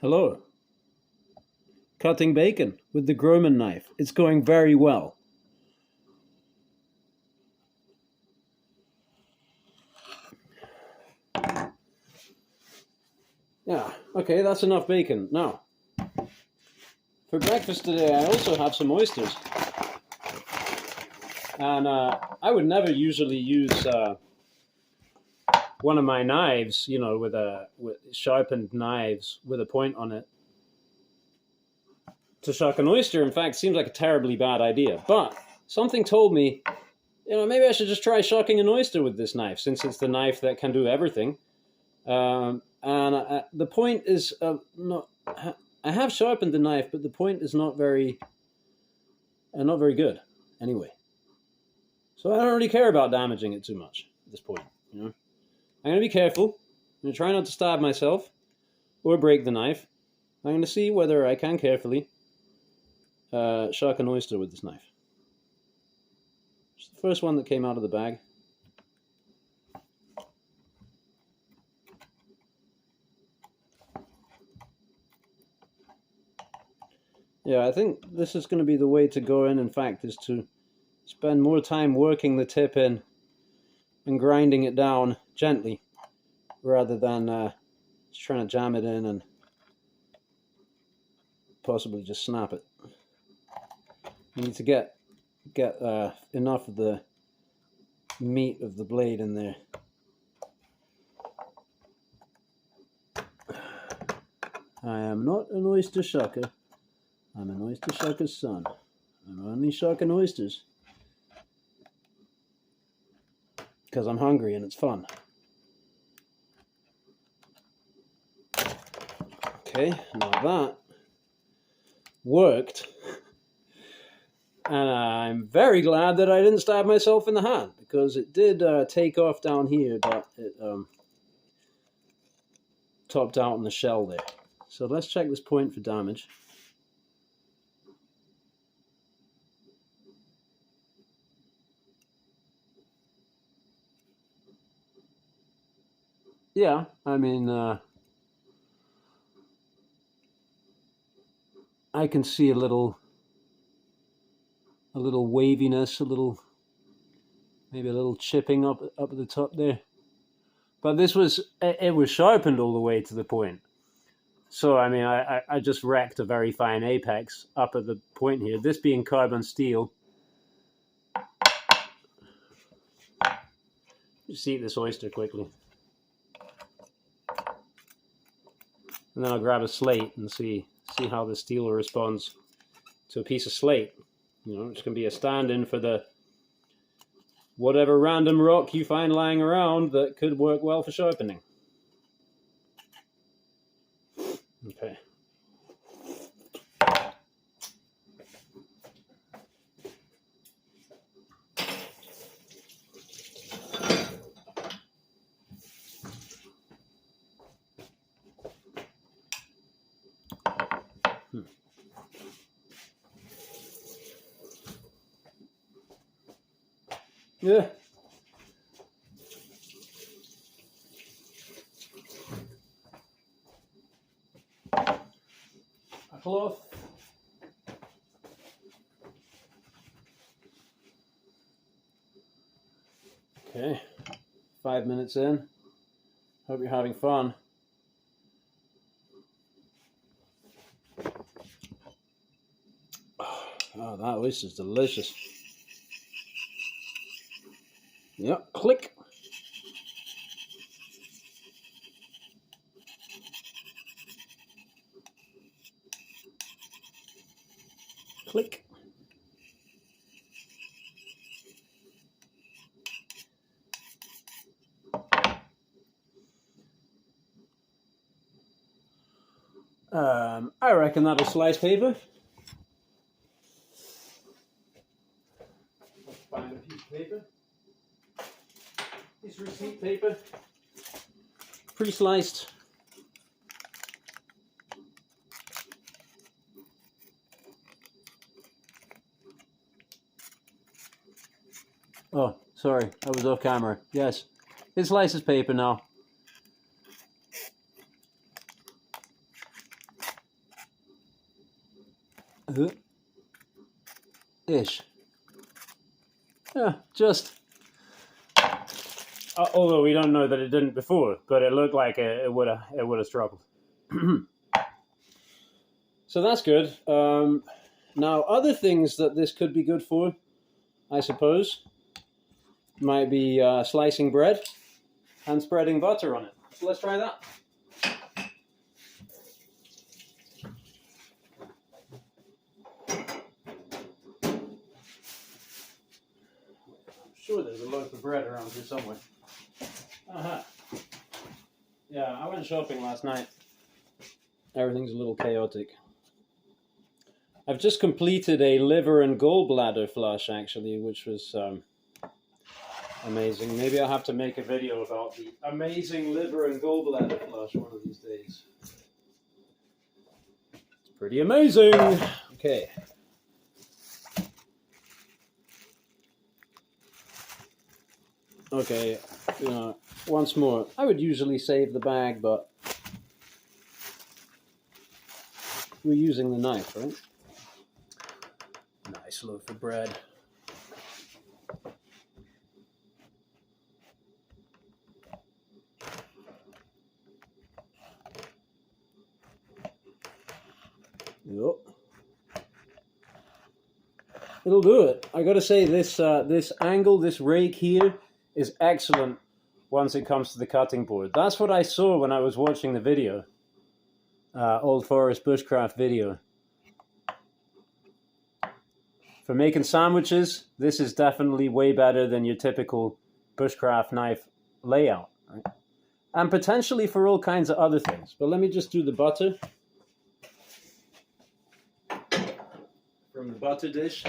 Hello. Cutting bacon with the Grohmann knife. It's going very well. Yeah, okay, that's enough bacon. Now, for breakfast today, I also have some oysters. And I would never usually use one of my knives, you know, with sharpened knives with a point on it to shuck an oyster. In fact, seems like a terribly bad idea. But something told me, you know, maybe I should just try shucking an oyster with this knife, since it's the knife that can do everything. The point is not. I have sharpened the knife, but the point is not very good. Anyway, so I don't really care about damaging it too much at this point. You know, I'm going to be careful. I'm going to try not to stab myself or break the knife. I'm going to see whether I can carefully shuck an oyster with this knife. It's the first one that came out of the bag. Yeah, I think this is going to be the way to go in fact, is to spend more time working the tip in and grinding it down gently, rather than just trying to jam it in and possibly just snap it. You need to get enough of the meat of the blade in there. I am not an oyster shucker. I'm an oyster shucker's son. I'm only shucking oysters because I'm hungry and it's fun. Okay, now that worked. And I'm very glad that I didn't stab myself in the hand, because it did take off down here, but it topped out on the shell there. So let's check this point for damage. Yeah, I mean, I can see a little waviness, maybe a little chipping up at the top there. But it was sharpened all the way to the point. So, I mean, I just wrecked a very fine apex up at the point here. This being carbon steel. Just eat this oyster quickly. And then I'll grab a slate and see how the steel responds to a piece of slate. You know, it's going to be a stand-in for the whatever random rock you find lying around that could work well for sharpening. Okay. Yeah. A cloth. Okay. 5 minutes in. Hope you're having fun. Oh, that oyster's delicious. Yep, click. Click. I reckon that'll slice paper. Let's find a piece of paper. Piece of receipt paper. Pre-sliced. Oh, sorry, I was off camera. Yes, it slices paper now. Ish. Yeah, just... although we don't know that it didn't before, but it looked like it would have struggled. So that's good. Now, other things that this could be good for, I suppose, might be slicing bread and spreading butter on it. So let's try that. I'm sure there's a loaf of bread around here somewhere. Uh-huh. Yeah, I went shopping last night. Everything's a little chaotic. I've just completed a liver and gallbladder flush, actually, which was amazing. Maybe I'll have to make a video about the amazing liver and gallbladder flush one of these days. It's pretty amazing. Okay. Okay, once more. I would usually save the bag, but we're using the knife, right? Nice loaf of bread. Yep. It'll do it. I gotta say, this angle, this rake here, is excellent once it comes to the cutting board. That's what I saw when I was watching the video. Old Forest Bushcraft video. For making sandwiches, this is definitely way better than your typical bushcraft knife layout, right? And potentially for all kinds of other things. But let me just do the butter from the butter dish.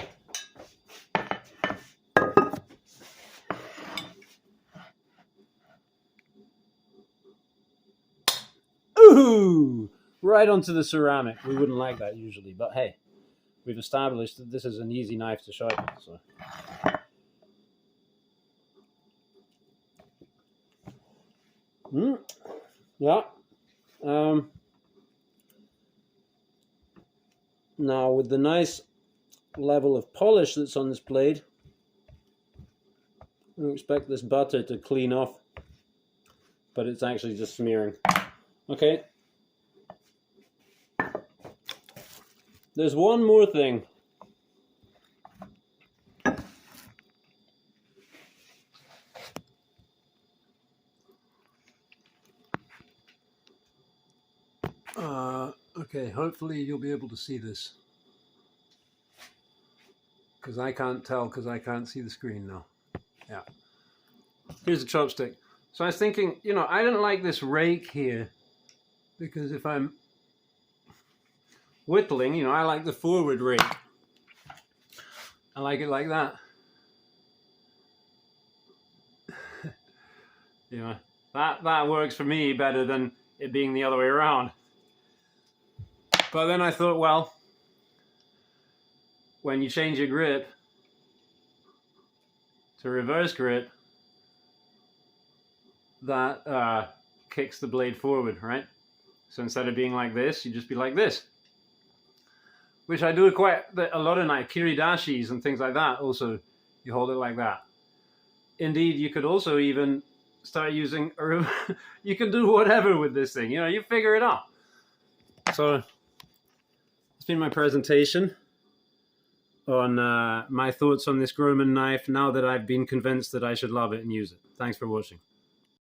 Ooh! Right onto the ceramic. We wouldn't like that usually, but hey. We've established that this is an easy knife to sharpen. So. Yeah. Now, with the nice level of polish that's on this blade, I don't expect this butter to clean off, but it's actually just smearing. Okay. There's one more thing. Okay, hopefully you'll be able to see this. Because I can't tell, because I can't see the screen now. Yeah. Here's a chopstick. So I was thinking, I didn't like this rake here, because if I'm whittling, I like the forward rake. I like it like that. That works for me better than it being the other way around. But then I thought, well, when you change your grip to reverse grip, that kicks the blade forward, right? So instead of being like this, you just be like this. Which I do quite a lot of knife, kiridashis and things like that. Also, you hold it like that. Indeed, you could also even start using, you can do whatever with this thing. You figure it out. So, it's been my presentation on my thoughts on this Grohmann knife now that I've been convinced that I should love it and use it. Thanks for watching.